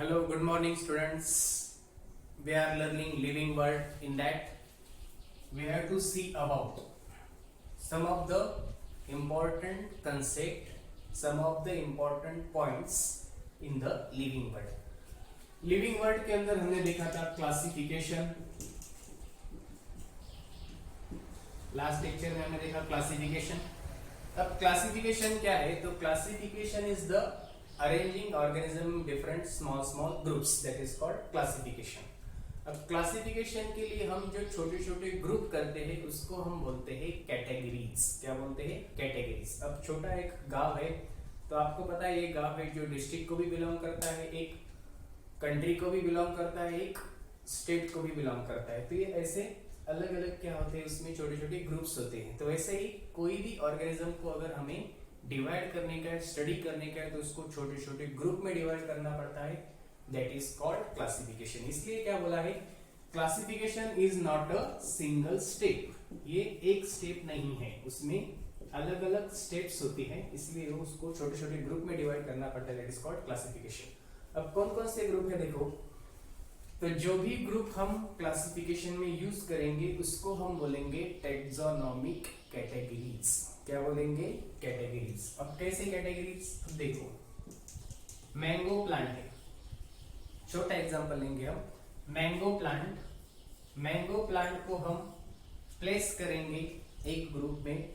Hello, good morning, students. We are learning living world. In that, we have to see about some of the important concept, some of the important points in the living world. Living word के अंदर हमने देखा था classification. Last lecture में हमने देखा classification. अब classification क्या है? तो classification is the arranging organism different small groups, that is called classification. अब क्लासिफिकेशन के लिए हम जो छोटे छोटे ग्रुप करते हैं उसको हम बोलते हैं कैटेगरीज. क्या बोलते हैं? कैटेगरीज. अब छोटा एक गांव है तो आपको पता है ये गांव है जो डिस्ट्रिक्ट को भी बिलोंग करता है, एक कंट्री को भी बिलोंग करता है, एक स्टेट को भी बिलोंग करता है. तो ये ऐसे अलग अलग क्या होते हैं, उसमें छोटे छोटे ग्रुप्स होते हैं. तो वैसे ही कोई भी ऑर्गेनिज्म को अगर हमें डिवाइड करने का है, स्टडी करने का है, तो उसको छोटे छोटे ग्रुप में डिवाइड करना पड़ता है. That is called classification. इसलिए क्या बोला है? Classification is not a single step. ये एक स्टेप नहीं है, उसमें अलग अलग स्टेप्स होती हैं, इसलिए उसको छोटे छोटे ग्रुप में डिवाइड करना पड़ता है. That is called classification. अब कौन कौन से ग्रुप है देखो. तो जो भी ग्रुप हम क्लासिफिकेशन में यूज करेंगे उसको हम बोलेंगे टैक्सोनॉमिक कैटेगरीज. क्या बोलेंगे? कैटेगरीज. अब कैसे कैटेगरीज? देखो, मैंगो प्लांट है, छोटा एग्जांपल लेंगे हम. मैंगो प्लांट, मैंगो प्लांट को हम प्लेस करेंगे एक ग्रुप में.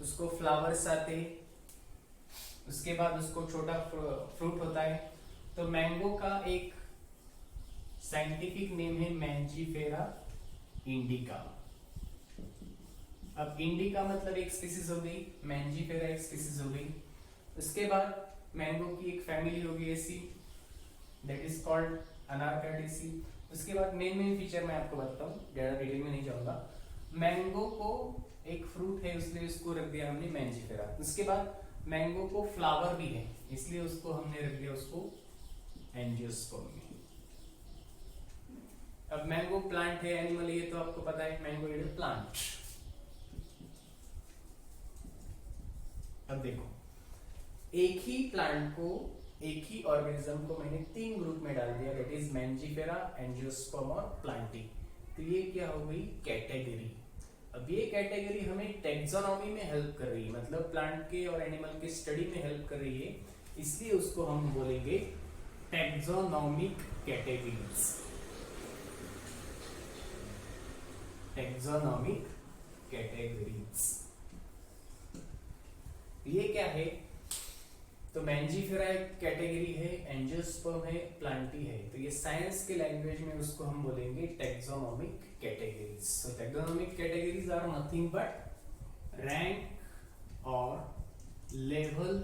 उसको फ्लावर्स आते, उसके बाद उसको छोटा फ्रूट होता है. तो मैंगो का एक साइंटिफिक नेम है मैंजीफेरा इंडिका. अब इंडिका मतलब एक स्पीसीज हो गई, मैंजीफेरा एक स्पीसीज हो गई. उसके बाद मैंगो की एक फैमिली होगी ऐसी, दैट इज कॉल्ड अनारकार्डिसी. उसके बाद मेन फीचर मैं आपको बताता हूँ, ज्यादा डिटेल में नहीं जाऊंगा. मैंगो को एक फ्रूट है इसलिए उसको रख दिया हमने मैंजीफेरा. उसके बाद मैंगो को फ्लावर भी है इसलिए उसको हमने रख दिया उसको एंजियोस्पर्म. अब मैंगो प्लांट है, एनिमल है, तो आपको पता है मैंगो इज अ प्लांट. अब देखो, एक ही प्लांट को, एक ही ऑर्गेनिज्म को मैंने तीन ग्रुप में डाल दिया, दैट इज मैंजीफेरा, एंजियोस्पर्म और प्लांटी. तो ये क्या हो गई? कैटेगरी. अब ये कैटेगरी हमें टैक्सोनॉमी में हेल्प कर रही है, मतलब प्लांट के और एनिमल के स्टडी में हेल्प कर रही है, इसलिए उसको हम बोलेंगे टैक्सोनॉमिक कैटेगरीज. Taxonomic categories. ये क्या है? तो मैंजीफेरा एक कैटेगरी है, एंजियोस्पर्म है, प्लांटी है. तो ये साइंस के लैंग्वेज में उसको हम बोलेंगे taxonomic categories. So taxonomic categories are nothing but rank और लेवल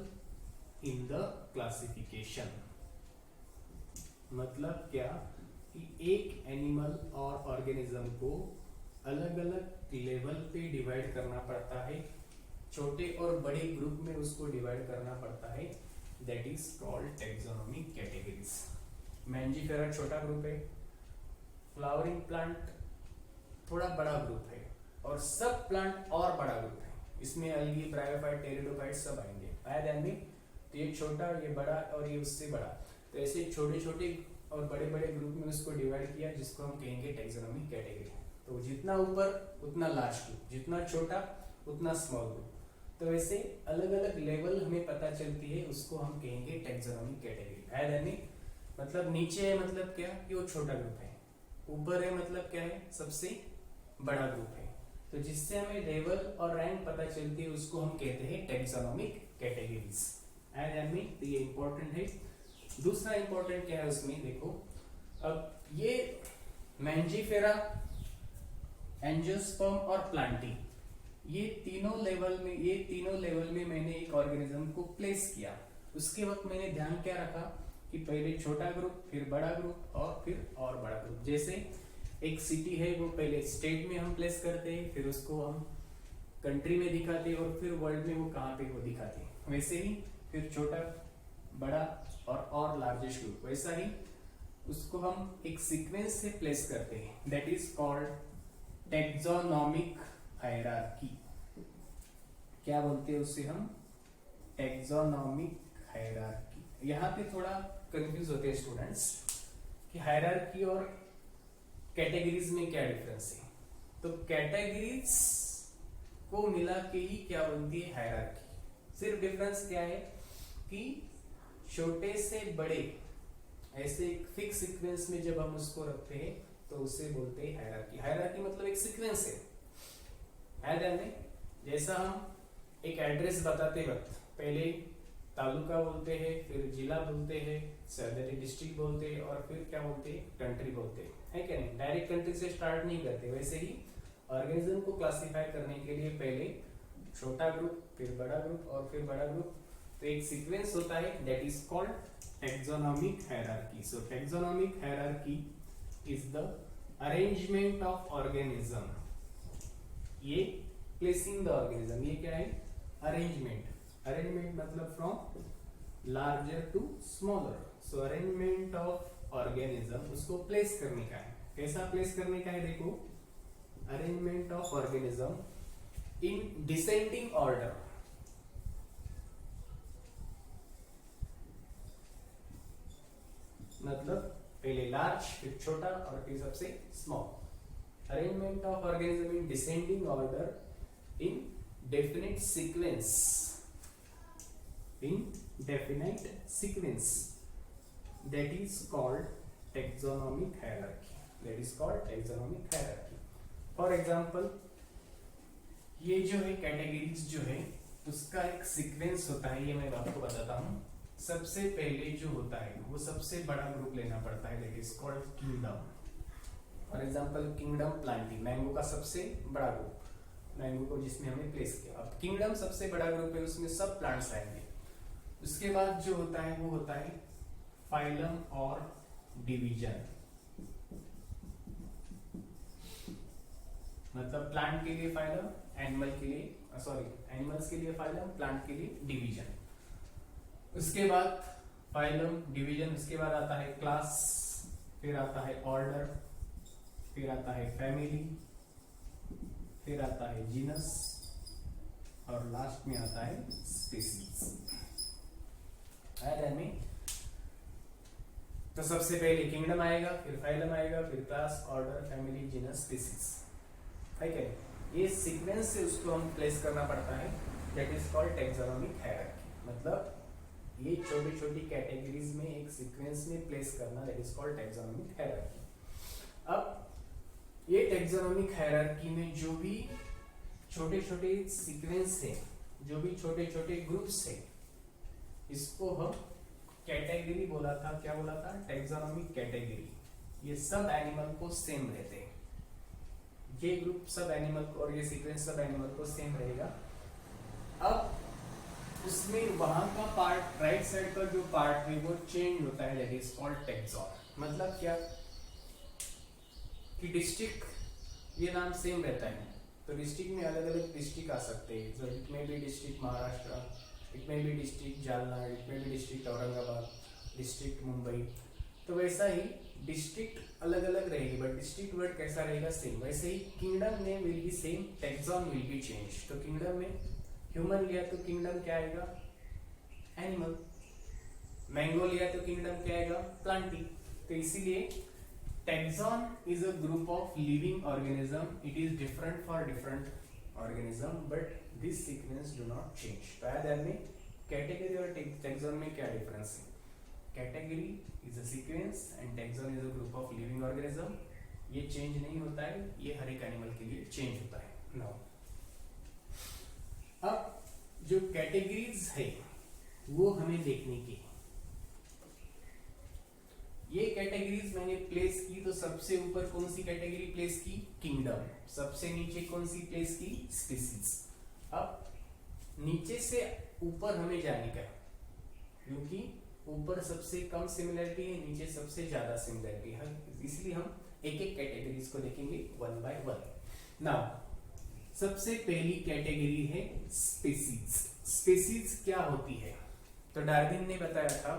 इन द क्लासिफिकेशन. मतलब क्या कि एक एनिमल और ऑर्गेनिज्म को अलग अलग लेवल पे डिवाइड करना पड़ता है, छोटे और बड़े ग्रुप में उसको डिवाइड करना पड़ता है. That is called taxonomic categories. Mangifera छोटा ग्रुप है, फ्लावरिंग प्लांट थोड़ा बड़ा ग्रुप है, और सब प्लांट और बड़ा ग्रुप है. इसमें अलगी, ब्रायोफाइट, टेरिडोफाइट सब आएंगे. आया ध्यान में? तो ये छोटा, ये बड़ा और ये उससे बड़ा. तो ऐसे छोटे छोटे और बड़े बड़े ग्रुप में उसको डिवाइड किया, जिसको हम कहेंगे टैक्सोनॉमिक कैटेगरी. तो जितना ऊपर उतना लार्ज ग्रुप, जितना छोटा उतना स्मॉल ग्रुप. तो वैसे अलग अलग लेवल हमें पता चलती है, उसको हम कहेंगे टैक्सोनॉमिक कैटेगरी. है यानी मतलब नीचे है मतलब क्या कि वो छोटा ग्रुप है, ऊपर है मतलब क्या है? सबसे बड़ा ग्रुप है. तो जिससे हमें लेवल और रैंक पता चलती है उसको हम कहते हैं टैक्सोनॉमिक कैटेगरीज. है यानी तो ये इंपॉर्टेंट है. दूसरा इंपॉर्टेंट क्या है उसमें देखो. अब ये मैंजीफेरा, एंजियोस्पर्म और प्लांटी, ये तीनों लेवल में मैंने एक ऑर्गेनिज्म को प्लेस किया. उसके वक्त मैंने ध्यान क्या रखा कि पहले छोटा ग्रुप, फिर बड़ा ग्रुप और फिर और बड़ा ग्रुप. जैसे एक सिटी है, वो पहले स्टेट में हम प्लेस करते हैं, फिर उसको हम कंट्री में दिखाते हैं, और फिर वर्ल्ड में वो कहाँ पे वो दिखाते हैं. वैसे ही फिर छोटा, बड़ा और लार्जेस्ट ग्रुप, वैसा ही उसको हम एक सीक्वेंस से प्लेस करते हैं. That is called taxonomic hierarchy. क्या बोलते हैं उसे हम? Taxonomic hierarchy. यहाँ पे थोड़ा कंफ्यूज होते हैं स्टूडेंट्स. कि हायरार्की और कैटेगरीज में क्या डिफरेंस है। तो कैटेगरीज को मिला के ही क्या बनती है हायरार्की। सिर्फ डिफरेंस क्या है कि छोटे से बड़े ऐसे एक फिक्स सीक्वेंस में जब हम उसको रखते हैं तो उसे बोलते हैं हायरार्की। हायरार्की मतलब एक सीक्वेंस है ध्यान में। जैसा हम एक एड्रेस बताते वक्त पहले तालुका बोलते हैं, फिर जिला बोलते हैं, डिस्ट्रिक्ट बोलते हैं और फिर क्या बोलते हैं कंट्री बोलते हैं, है क्या नहीं। डायरेक्ट कंट्री से स्टार्ट नहीं करते। वैसे ही ऑर्गेनिज्म को क्लासिफाई करने के लिए पहले छोटा ग्रुप, फिर बड़ा ग्रुप और फिर बड़ा ग्रुप। तो एक सीक्वेंस होता है that is called taxonomic hierarchy. So taxonomic hierarchy is the arrangement of organism. ये प्लेसिंग द ऑर्गेनिज्म, ये क्या है अरेंजमेंट। अरेंजमेंट मतलब from larger to smaller. So arrangement of organism उसको प्लेस करने का है। कैसा प्लेस करने का है देखो, arrangement of organism in descending order. मतलब पहले लार्ज, फिर छोटा और फिर सबसे small. Arrangement of organism in descending order in definite sequence. In definite sequence that is called taxonomic hierarchy. That is called taxonomic hierarchy. For example, ये जो है कैटेगरीज जो है उसका एक सीक्वेंस होता है, ये मैं आपको बताता हूँ। सबसे पहले जो होता है वो सबसे बड़ा ग्रुप लेना पड़ता है, that is called kingdom. For example, kingdom plantae, mango का सबसे बड़ा ग्रुप, मैंगो को जिसमें हमने प्लेस किया। अब किंगडम सबसे बड़ा ग्रुप है, उसमें सब प्लांट्स आएंगे। उसके बाद जो होता है वो होता है फाइलम और डिवीजन। मतलब प्लांट के लिए फाइलम, एनिमल के लिए एनिमल्स के लिए फाइलम, प्लांट के लिए डिवीजन। उसके बाद फाइलम, डिवीजन, उसके बाद आता है क्लास, फिर आता है ऑर्डर, फिर आता है फैमिली, फिर आता है जीनस और लास्ट में आता है स्पीसीज। में तो सबसे पहले किंगडम आएगा, फिर फाइलम आएगा, फिर class, order, family, genus, species, ठीक है। ये सीक्वेंस से उसको हम प्लेस करना पड़ता है, that is called taxonomic hierarchy. मतलब ये छोटी छोटी कैटेगरीज में एक सीक्वेंस में प्लेस करना, that is called taxonomic hierarchy. अब ये टैक्सोनॉमिक हायरार्की में जो भी छोटे छोटे सीक्वेंस है, जो भी छोटे छोटे ग्रुप्स है, इसको हम कैटेगरी बोला था। क्या बोला था? Taxonomic category. ये सब एनिमल को सेम रहते हैं, ये ग्रुप सब एनिमल को और ये सीक्वेंस सब एनिमल को सेम रहेगा। अब उसमें वहां का पार्ट, राइट साइड का जो पार्ट है वो चेंज होता है, दैट इज कॉल्ड टैक्सॉन। मतलब क्या कि डिस्ट्रिक्ट ये नाम सेम रहता है, तो डिस्ट्रिक्ट में अलग अलग डिस्ट्रिक्ट आ सकते हैं। So it may be district Maharashtra, it may be district Jalna, it may be district Aurangabad, district Mumbai. तो वैसा ही डिस्ट्रिक्ट अलग अलग रहेगी, बट डिस्ट्रिक्ट वर्ड कैसा रहेगा? सेम। वैसे ही kingdom name will be same, taxon will be change. तो किंगडम में ह्यूमन लिया तो किंगडम क्या आएगा? एनिमल। मैंगो लिया तो किंगडम क्या आएगा? प्लांटी। तो इसीलिए taxon is a group of living organism. It is different for different organism, but this sequence do not change. तो याद में कैटेगरी और टैक्सॉन में क्या डिफरेंस है? Category is a sequence and taxon is a group of living organism. ये change नहीं होता है, ये हर एक एनिमल के लिए चेंज होता है। नाउ अब जो कैटेगरीज है वो हमें देखने की। ये कैटेगरीज मैंने प्लेस की, तो सबसे ऊपर कौन सी कैटेगरी प्लेस की? किंगडम। सबसे नीचे कौन सी प्लेस की? स्पीसीज। अब नीचे से ऊपर हमें जाने का है, क्योंकि ऊपर सबसे कम सिमिलरिटी है, नीचे सबसे ज्यादा सिमिलरिटी है, इसलिए हम एक एक कैटेगरीज को देखेंगे वन बाय वन। नाउ सबसे पहली कैटेगरी है स्पीसीज। स्पीसीज क्या होती है? तो डार्विन ने बताया था,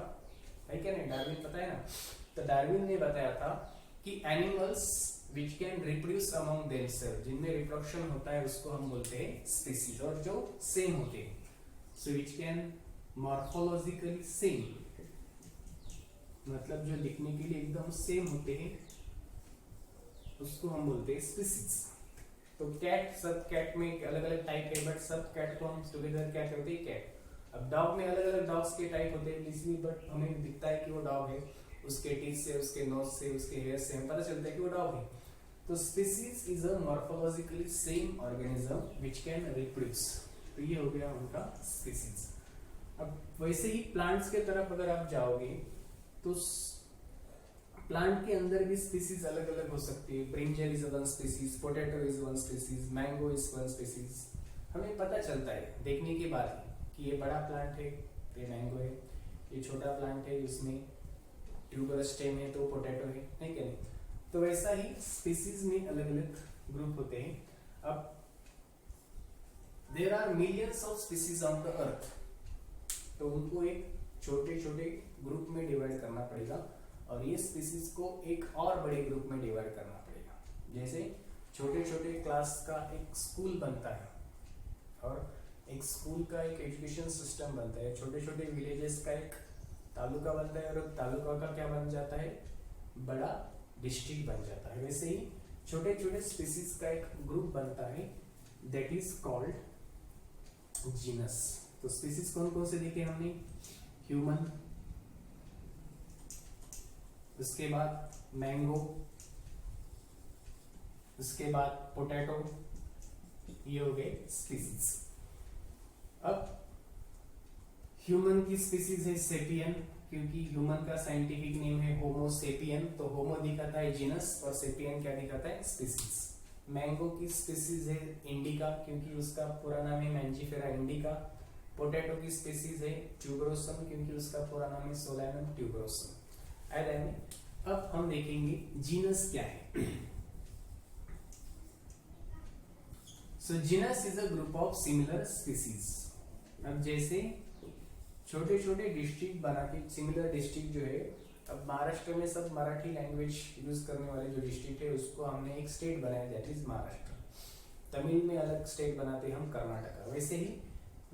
है क्या नहीं? डार्विन पता है ना? तो डार्विन ने बताया था कि animals which can reproduce among themselves, जिनमें रिप्रोडक्शन होता है, उसको हम बोलते हैं स्पीसीज। और जो सेम होते हैं, सो विच कैन मॉर्फोलॉजिकली सेम, मतलब जो दिखने के लिए एकदम सेम होते हैं उसको हम बोलते हैं स्पीसीज। तो कैट, सब कैट में अलग अलग टाइप है, बट सब कैट को हम टुगेदर क्या कहते हैं, कैट। अब डॉग में अलग अलग डॉग्स के टाइप होते हैं इसलिए, बट हमें दिखता है कि वो डॉग है, उसके टीथ से, उसके नोज से, उसके हेयर से हमें पता चलता है कि वो डॉग है। तो species is a morphologically same organism which can reproduce. तो ये हो गया उनका स्पीसीज। अब वैसे ही प्लांट्स के तरफ अगर आप जाओगे तो प्लांट के अंदर भी स्पीसीज अलग अलग हो सकती है। Brinjal is one species, potato is one species, mango is one species. हमें पता चलता है देखने के बाद कि ये बड़ा प्लांट है तो ये मैंगो है, ये छोटा प्लांट है इसमें ट्यूबरस स्टेम है तो पोटैटो है, नहीं क्या नहीं। तो वैसा ही स्पीसीज में अलग अलग ग्रुप होते हैं। अब there are millions of species on the earth, तो उनको एक छोटे छोटे ग्रुप में डिवाइड करना पड़ेगा और ये स्पीसीज को एक और बड़े ग्रुप में डिवाइड करना पड़ेगा। जैसे छोटे छोटे क्लास का एक स्कूल बनता है और एक स्कूल का एक एजुकेशन सिस्टम बनता है, छोटे छोटे विलेजेस का एक तालुका बनता है और तालुका का क्या बन जाता है, बड़ा डिस्ट्रिक्ट बन जाता है। वैसे ही छोटे छोटे स्पीसीज का एक ग्रुप बनता है दैट इज कॉल्ड जीनस। तो स्पीसीज कौन कौन से देखे हमने, ह्यूमन, उसके बाद मैंगो, उसके बाद पोटैटो, ये हो गए स्पीसीज। अब ह्यूमन की स्पीसीज है सेपियन, क्योंकि ह्यूमन का साइंटिफिक नेम है होमो सेपियन, तो होमो दिखाता है जीनस और सेपियन क्या दिखाता है, स्पीसीज। मैंगो की स्पीसीज है इंडिका, क्योंकि उसका पूरा नाम है मैंजीफेरा इंडिका। पोटैटो की स्पीसीज है ट्यूबरोसम, क्योंकि उसका पूरा नाम है सोलैनम ट्यूबरोसम। अब हम देखेंगे जीनस क्या है। So genus is a group of similar species. अब जैसे छोटे छोटे डिस्ट्रिक्ट बना के, सिमिलर डिस्ट्रिक्ट जो है, अब महाराष्ट्र में सब मराठी लैंग्वेज यूज करने वाले जो डिस्ट्रिक्ट है उसको हमने एक स्टेट बनाया दैट इज महाराष्ट्र। तमिल में अलग स्टेट बनाते हैं हम कर्नाटका। वैसे ही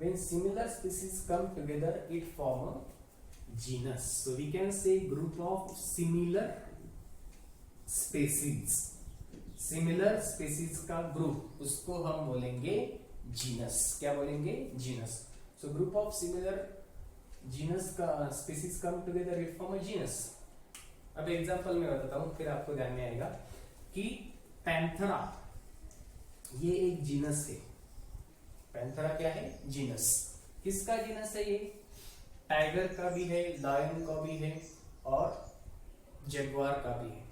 when similar species come together it form a genus, so we can say group of similar species। similar species का ग्रुप उसको हम बोलेंगे जीनस। क्या बोलेंगे, genus. so group of similar genus का species come together it form a genus। अब example में बताता हूँ फिर आपको ध्यान में आएगा कि पैंथरा ये एक जीनस है। पैंथरा क्या है, जीनस। किसका जीनस है ये, टाइगर का भी है, लायन का भी है और जगुआर का भी है।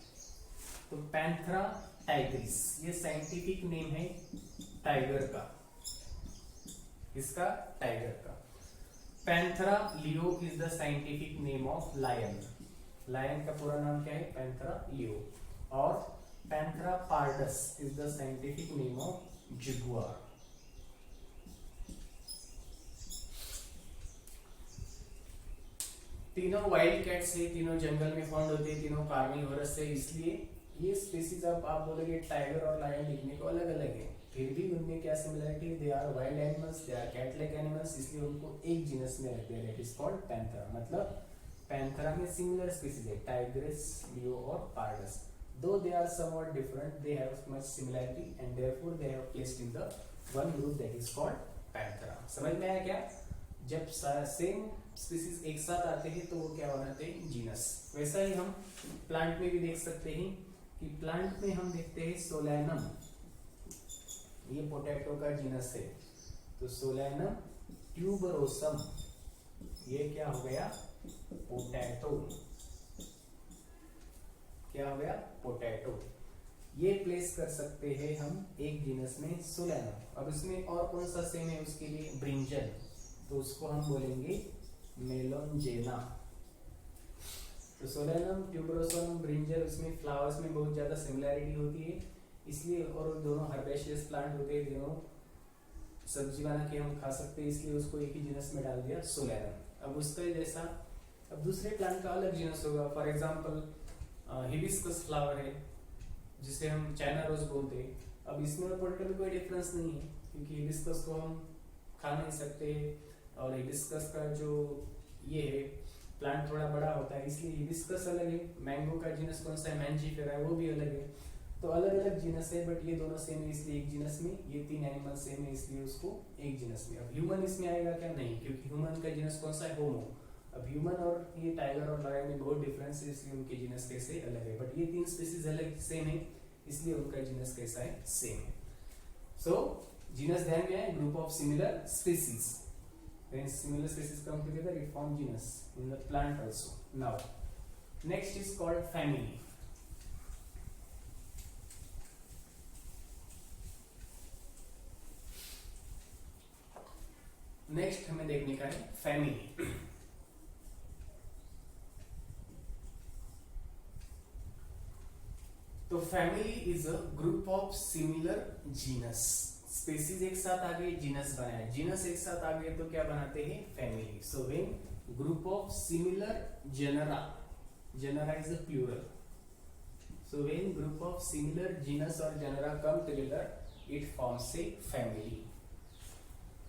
तो पैंथरा टाइग्रिस ये साइंटिफिक नेम है टाइगर का, किसका, टाइगर का। Panthera leo is the scientific name of lion. Lion का पूरा नाम क्या है, पैंथरा लियो। और Panthera pardus is the scientific name of jaguar. तीनों वाइल्ड कैट्स है, तीनों जंगल में फाउंड होते हैं, तीनों कार्निवोरस है, इसलिए ये स्पीसीज आप बोलोगे टाइगर और लायन दिखने को अलग अलग है, फिर भी उनमें क्या similarity, they are wild animals, they are cat like animals, इसलिए उनको एक जीनस में रखते हैं दैट इज कॉल्ड पैंथरा। मतलब पैंथरा में सिमिलर स्पीसीज है टाइग्रिस, लियो और pardus. Though they are somewhat different they have much similarity and therefore they have placed in the one group that is called Panthera. समझ में आया क्या, जब same species एक साथ आते हैं तो वो क्या बनाते हैं, जीनस। वैसा ही हम प्लांट में भी देख सकते हैं कि प्लांट में हम देखते हैं सोलैनम, ये पोटैटो का जीनस है, तो सोलैनम ट्यूबरोसम ये क्या हो गया, पोटैटो। क्या हो गया, पोटैटो। ये प्लेस कर सकते हैं हम एक जीनस में सोलैनम। अब इसमें और कौन सा सेम है उसके लिए, ब्रिंजल, तो उसको हम बोलेंगे मेलोंजेना। तो सोलैनम, ट्यूबरोसम, ब्रिंजल, उसमें फ्लावर्स में बहुत ज्यादा सिमिलरिटी होती है इसलिए, और दोनों हर्बेशियस प्लांट होते हैं, दोनों सब्जी बना के हम खा सकते हैं, इसलिए उसको एक ही जीनस में डाल दिया सोलैनम। अब उसका जैसा अब दूसरे प्लांट का अलग जीनस होगा, फॉर एग्जांपल हिबिस्कस फ्लावर है जिसे हम चाइना रोज बोलते हैं। अब इसमें और पोटैटो में कोई डिफरेंस नहीं है क्योंकि हिबिस्कस को हम खा नहीं सकते और हिबिस्कस का जो ये है प्लांट थोड़ा बड़ा होता है, इसलिए हिबिस्कस अलग है, मैंगो का जीनस कौन सा है मैंजीफेरा है वो भी अलग है, तो अलग अलग जीनस है, बट ये दोनों सेम है इसलिए एक जीनस में, ये 3 एनिमल सेम है इसलिए उसको एक जीनस में। अब ह्यूमन इसमें आएगा क्या, नहीं, क्योंकि ह्यूमन का जीनस कौन सा है होमो। अब ह्यूमन और ये टाइगर और लायन में बहुत डिफरेंस है इसलिए उनके जीनस कैसे अलग है, बट ये 3 स्पीसीज अलग सेम है इसलिए उनका जीनस कैसा है सेम है। सो जीनस ध्यान में है, group of similar species, when similar species come together it form genus in the plant also. Now next is called family. Next हमें देखने का है फैमिली। तो family is a group of similar genus, species एक साथ आ गए genus बनाया, genus एक साथ आ गए तो क्या बनाते हैं family. So when group of similar genera, genera is a plural, so when group of similar genus और genera come together it forms a family.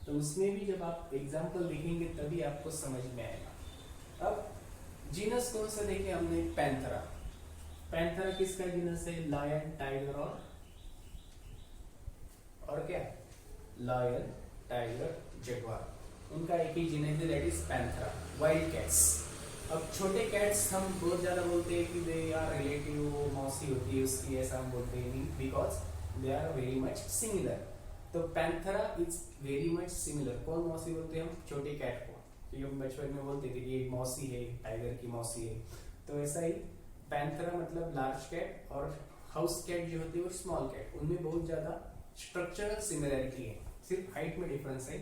तो उसमें भी जब आप एग्जाम्पल देखेंगे तभी आपको समझ में आएगा। अब जीनस कौन सा देखे हमने, पैंथरा, पैंथरा किसका जीनस है, लायन टाइगर और क्या, लायन टाइगर जगुआर, उनका एक ही जीनस है that is Panthera. Wild cats, अब छोटे कैट्स हम बहुत ज्यादा बोलते हैं कि दे आर रिलेटिव, वो मौसी होती है उसकी, ऐसा हम बोलते हैं because they are very much similar. तो Panthera is very much similar, कौन मौसी बोलते हैं हम, छोटे कैट को, क्योंकि हम बचपन में बोलते थे कि ये मौसी है, टाइगर की मौसी है, तो ऐसा ही पैंथरा मतलब लार्ज कैट और हाउस कैट जो होती है वो स्मॉल कैट, उनमें बहुत ज्यादा स्ट्रक्चरल सिमिलैरिटी है, सिर्फ हाइट में डिफरेंस है।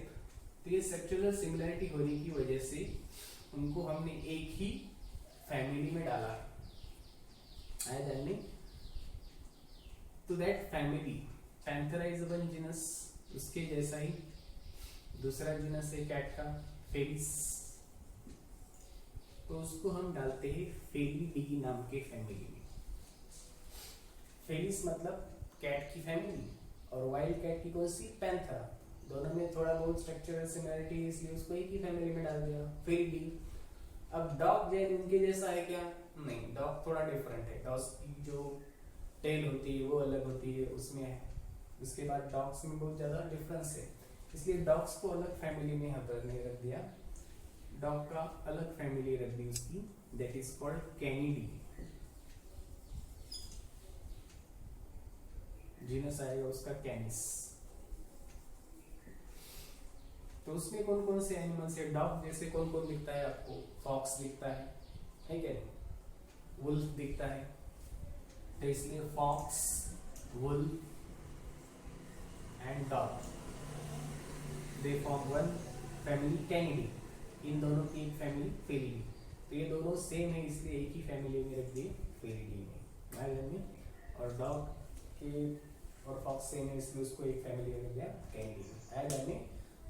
तो ये स्ट्रक्चरल सिमिलैरिटी होने की वजह से उनको हमने एक ही फैमिली में डाला है जानने। तो that family Panthera is one genus, उसके जैसा ही दूसरा जीनस है कैट का फेलिस, तो उसको हम डालते हैं फेलिडी नाम के फैमिली में। फेलिस मतलब कैट की फैमिली और वाइल्ड कैट की कौन सी, पैंथरा, दोनों में थोड़ा बहुत स्ट्रक्चरल सिमिलरिटी है इसलिए उसको एक ही फैमिली में डाल दिया फेलिडी। अब डॉग जैन उनके जैसा है क्या, नहीं, डॉग थोड़ा डिफरेंट है, डॉग की जो टेल होती है वो अलग होती है उसमें है, उसके बाद डॉग्स में बहुत ज्यादा डिफरेंस है इसलिए डॉग्स को अलग फैमिली में यहाँ पर नहीं रख दिया, डॉग का अलग फैमिली रख दी उसकी, that is called Canidae, genus आएगा उसका कैनिस। तो उसमें कौन कौन से एनिमल्स है, डॉग जैसे कौन कौन दिखता है आपको, फॉक्स दिखता है क्या, वुल्फ दिखता है, तो इसलिए fox, wolf and dog they form one family Canidae, इन दोनों की एक फैमिली फेलिडी, तो ये दोनों सेम है इसलिए एक ही फैमिली में रख दिए फेलिडी में, और डॉग के और फॉक्स सेम है इसलिए उसको एक फैमिली में रख दिया कैनिडी में।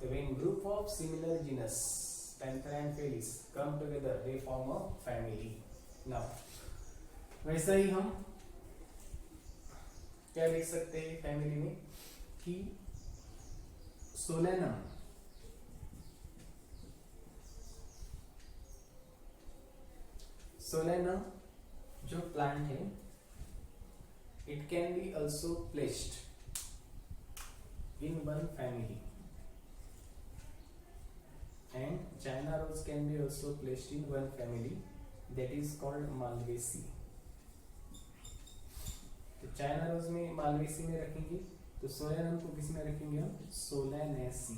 तो when group of similar genus Panthera and Felis come together they form a family. Now वैसा ही हम क्या देख सकते हैं फैमिली में कि सोलेनम, सोलेनम जो प्लांट है it can be also placed in one family and China rose can be also placed in one family that is called Malvaceae. तो चाइना रोज में मालवेसी में रखेंगे तो सोलेनम को किस में रखेंगे हम, सोलेनेसी,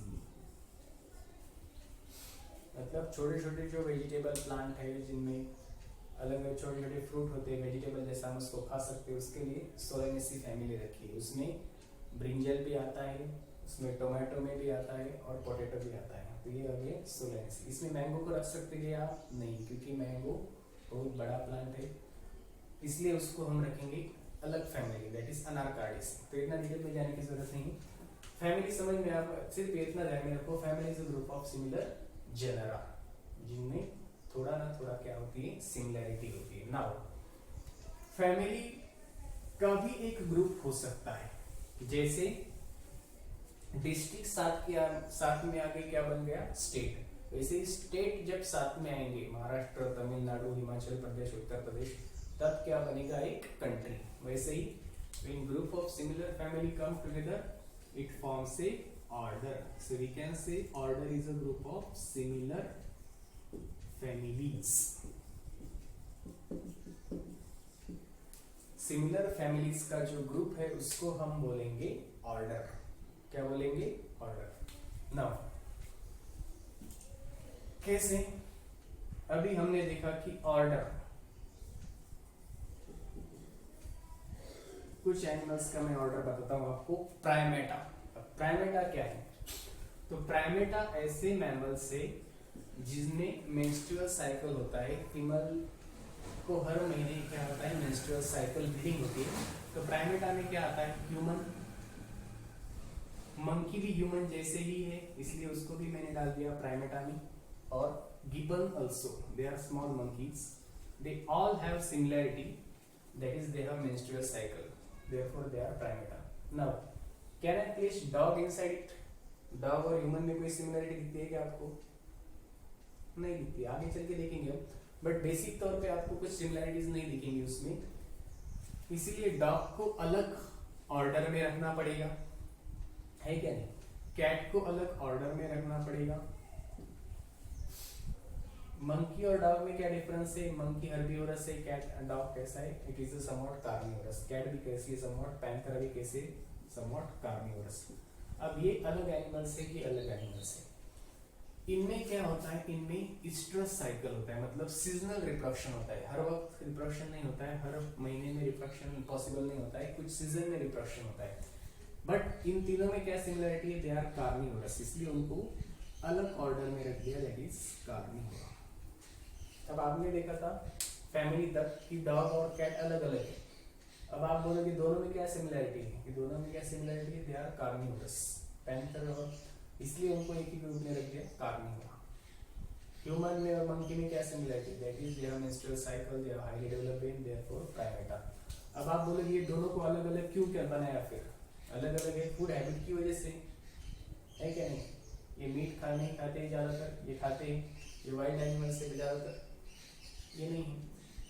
मतलब छोटे छोटे जो वेजिटेबल प्लांट है जिनमें अलग अलग छोटे छोटे फ्रूट होते हैं वेजिटेबल जैसा हम उसको खा सकते हैं उसके लिए सोलेनेसी फैमिली रखी है। उसमें ब्रिंजल भी आता है, उसमें टोमेटो में भी आता है और पोटैटो भी आता है, तो ये हो गया सोलेनेसी। इसमें मैंगो को रख सकते हैं आप, नहीं, क्योंकि मैंगो बहुत बड़ा प्लांट है इसलिए उसको हम रखेंगे अलग फैमिली दैट इज अनारकार्डिस। तो इतना डिटेल में जाने की जरूरत नहीं, फैमिली समझ में आप सिर्फ इतना ध्यान में रखो, family is a group of similar genera जिनमें थोड़ा ना थोड़ा क्या होती है, सिमिलैरिटी होती है। नाउ फैमिली का भी एक ग्रुप हो सकता है, जैसे डिस्ट्रिक्ट साथ में आगे क्या बन गया, स्टेट, वैसे ही स्टेट जब साथ में आएंगे, महाराष्ट्र, तमिलनाडु, हिमाचल प्रदेश, उत्तर प्रदेश, तब क्या बनेगा, एक कंट्री। वैसे ही when group of similar family come together, it forms a order. So we can say order is a group of similar families. Similar families का जो ग्रुप है उसको हम बोलेंगे ऑर्डर। क्या बोलेंगे, ऑर्डर। नाउ कैसे, अभी हमने देखा कि ऑर्डर, कुछ एनिमल्स का मैं ऑर्डर बताता हूं आपको। प्राइमेटा, प्राइमेटा क्या है, तो प्राइमेटा ऐसे मैमल्स है जिसमें मेंस्ट्रुअल साइकिल होता है। फीमेल को हर महीने क्या होता है, मेंस्ट्रुअल साइकिल ब्लीडिंग होती है। तो प्राइमेटा में क्या आता है, ह्यूमन, मंकी भी ह्यूमन जैसे ही है, इसलिए उसको भी मैंने डाल दिया प्राइमेटा में। और gibbon also, they are small monkeys, they all have similarity, that is they have menstrual cycle, therefore they are primata. Now can I place dog inside it? Dog और ह्यूमन में कोई सिमिलरिटी दिखती है क्या आपको? नहीं दिखती, आगे चल के देखेंगे हम, बट बेसिक तौर पे आपको कुछ सिमिलरिटीज नहीं दिखेंगी उसमें। इसीलिए डॉग को अलग ऑर्डर में रखना पड़ेगा, है क्या नहीं? कैट को अलग ऑर्डर में रखना पड़ेगा। मंकी और डॉग में क्या डिफरेंस है? मंकी हर्बिवोरस है, कैट डॉग कैसा है? It is somewhat carnivorous. Cat भी कैसी है? समवॉट। पैंथर भी कैसे? Somewhat carnivorous. अब ये अलग एनिमल्स है कि अलग एनिमल्स है। इनमें क्या होता है, इनमें स्ट्रेस साइकिल होता है, मतलब सीजनल रिप्रोडक्शन होता है। हर वक्त रिप्रोडक्शन नहीं होता है, हर महीने में रिप्रोडक्शन पॉसिबल नहीं होता है, कुछ सीजन में रिप्रोडक्शन होता है। बट इन तीनों में क्या सिमिलरिटी है? दे आर कार्निवोरस, इसलिए उनको अलग ऑर्डर में रख दिया, दैट इज कार्निवोरा। अब आपने देखा था फैमिली तक कि डॉग और कैट अलग अलग है। अब आप बोलोगे दोनों में क्या सिमिलरिटी है, कि दोनों में क्या सिमिलरिटी है? दे आर कार्निवोरस, पैंथर, और इसलिए उनको एक ही ग्रुप में रख दिया, कार्निवोरा। ह्यूमन में और मंकी में क्या similarity? That is they have menstrual cycle, they are highly developed brain, therefore Primata. अब आप बोलोगे ये दोनों को अलग अलग क्यों क्या बनाया? फिर अलग अलग है फूड हैबिट की वजह से, है क्या नहीं? ये मीट खाने खाते हैं ज्यादातर, ये खाते हैं, ये वाइल्ड एनिमल से ज्यादातर, ये नहीं,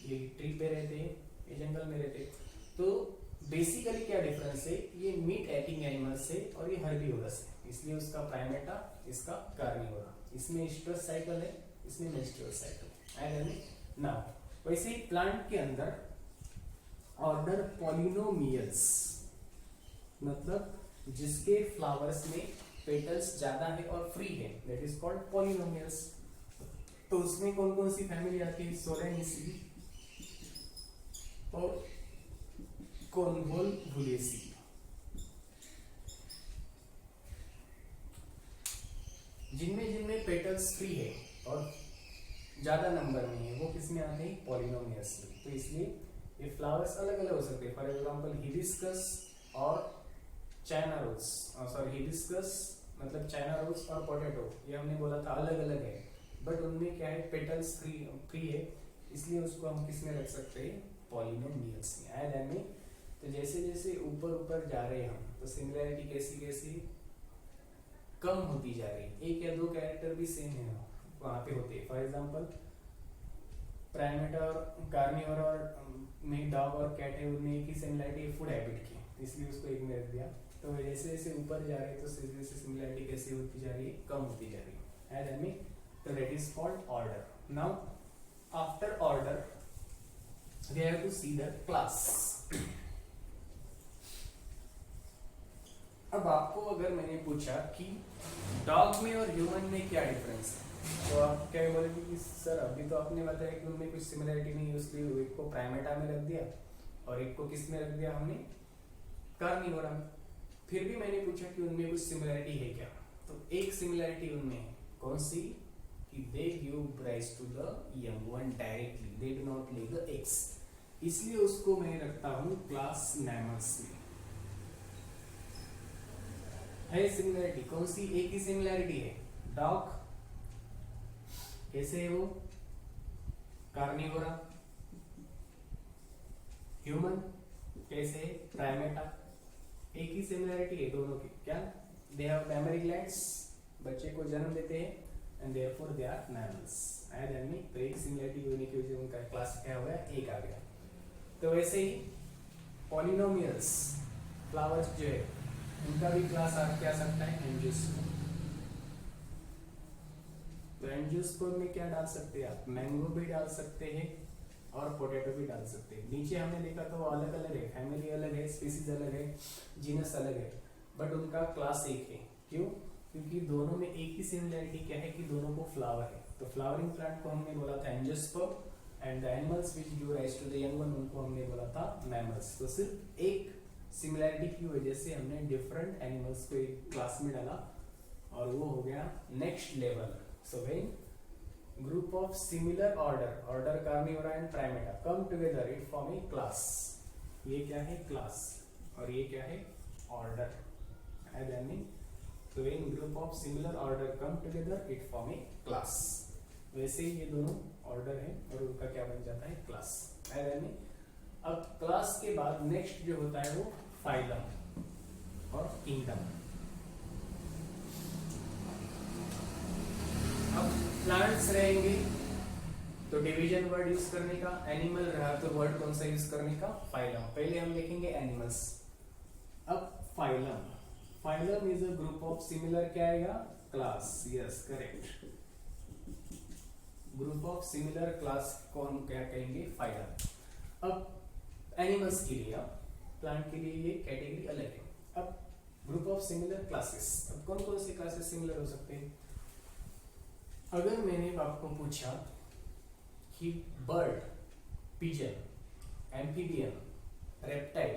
ये ट्री पे रहते हैं, ये जंगल में रहते हैं। तो बेसिकली क्या डिफरेंस है, ये मीट एटिंग एनिमल्स है और ये हर्बिवोरस है, इसलिए उसका प्राइमेटा, इसका कार्निवोरा। इसमें स्ट्रेस साइकिल है, इसमें मेंस्ट्रुअल साइकिल है। नाउ वैसे ही प्लांट के अंदर ऑर्डर पॉलिनोमियल्स, मतलब जिसके फ्लावर्स में पेटल्स ज्यादा है और फ्री है, दैट इज कॉल्ड पॉलिनोमियल्स। तो उसमें कौन कौन सी फैमिली आती है? सोलेनेसी और कॉन्वोल्वुलेसी। जिनमें जिनमें पेटल्स फ्री है और ज्यादा नंबर में है, वो किसमें आते हैं? पॉलिनोमियल्स में। तो इसलिए ये फ्लावर्स अलग अलग हो सकते हैं। फॉर एग्जांपल हिबिस्कस और चाइना रोज, सॉरी हिबिस्कस मतलब चाइना रोज और पोटैटो, ये हमने बोला था अलग अलग है, बट उनमें क्या है, पेटल्स फ्री है, इसलिए उसको हम किस में रख सकते हैं? पॉलिनोमियल्स में। आया ध्यान में? तो जैसे जैसे ऊपर ऊपर जा रहे हैं हम, तो सिमिलरिटी कैसी कैसी कम होती जा रही है। एक या दो कैरेक्टर भी सेम है वहां पे होते हैं। फॉर एग्जांपल प्राइमेटा और कार्निवोरा और में डॉग और कैट है, उनमें एक ही सिमिलरिटी है फूड हैबिट की, इसलिए उसको एक में रख दिया। तो जैसे जैसे ऊपर जा रहे हैं तो जैसे जैसे सिमिलरिटी कैसी होती जा रही है? कम होती जा रही है। आया ध्यान में? So that is called order. Now, after order, we have to see the class. अब आपको अगर मैंने पूछा कि डॉग में और ह्यूमन में क्या डिफरेंस है, तो आप क्या बोलेंगे कि सर अभी तो आपने बताया कि उनमें कुछ सिमिलरिटी नहीं है, उसलिए एक को प्राइमेटा में रख दिया और एक को किस में रख दिया हमने? कार्निवोरा में। फिर भी मैंने पूछा कि उनमें कुछ सिमिलरिटी है क्या, तो एक सिमिलरिटी उनमें है, कौन सी? कि they give rise to the young one directly, they do not lay the eggs, इसलिए उसको मैं रखता हूं क्लास मैमल्स में। है सिमिलरिटी, कौन सी? एक ही सिमिलरिटी है, डॉग कैसे है वो? कार्निवोरा। ह्यूमन कैसे है? प्राइमेटा। एक ही सिमिलरिटी है दोनों की, क्या? दे हैव मैमरी ग्लैंड्स, बच्चे को जन्म देते हैं and therefore they are mammals. आया ध्यान में? तो एक सिमिलरिटी होने की वजह से उनका क्लास क्या हो गया, एक आ गया। तो वैसे ही पॉलिनोमियल्स फ्लावर्स जो है उनका भी क्लास क्या आ सकता है, एंजियोस्पर्म। तो एंजियोस्पर्म में क्या डाल सकते हैं आप, मैंगो भी डाल सकते हैं और पोटैटो भी डाल सकते हैं। नीचे हमने देखा तो वो अलग अलग है, फैमिली अलग है, स्पीसीज अलग है, जीनस अलग है, बट उनका क्लास एक है। क्यों? क्योंकि दोनों में एक ही सिमिलरिटी क्या है कि दोनों को फ्लावर है। तो फ्लावरिंग प्लांट को हमने बोला था angiosperm and the animals which give rise to the young one उनको हमने बोला था मैमल्स। तो सिर्फ एक सिमिलरिटी की वजह से हमने डिफरेंट एनिमल्स को एक क्लास में डाला और वो हो गया next level. So when group of similar order carnivora and primata come together it form a class। ये क्या है, क्लास, और ये क्या है, ऑर्डर। है ध्यान में? तो when group of similar order come together it form a class। वैसे ही ये दोनों ऑर्डर है और उनका क्या बन जाता है, क्लास। है ध्यान में? अब क्लास के बाद नेक्स्ट जो होता है वो फाइलम और किंगडम। अब प्लांट्स रहेंगे तो डिवीजन वर्ड यूज करने का, एनिमल रहा तो वर्ड कौन सा यूज करने का, फाइलम। पहले हम देखेंगे एनिमल्स। अब phylum, phylum is a group of similar, क्या आएगा, class. Yes correct, group of similar class को हम क्या कहेंगे, फाइलम। अब एनिमल्स के लिए, प्लांट के लिए ये कैटेगरी अलग है। अब ग्रुप ऑफ सिमिलर क्लासेस, अब कौन कौन से क्लासेस सिमिलर हो सकते हैं। अगर मैंने आपको पूछा कि बर्ड, पिजन, एम्फीबियन, रेप्टाइल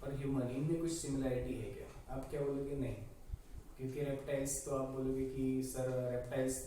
और ह्यूमन इनमें कुछ सिमिलरिटी है क्या, आप क्या बोलोगे, नहीं। क्योंकि रेप्टाइल्स तो आप बोलोगे कि सर रेप्टाइल्स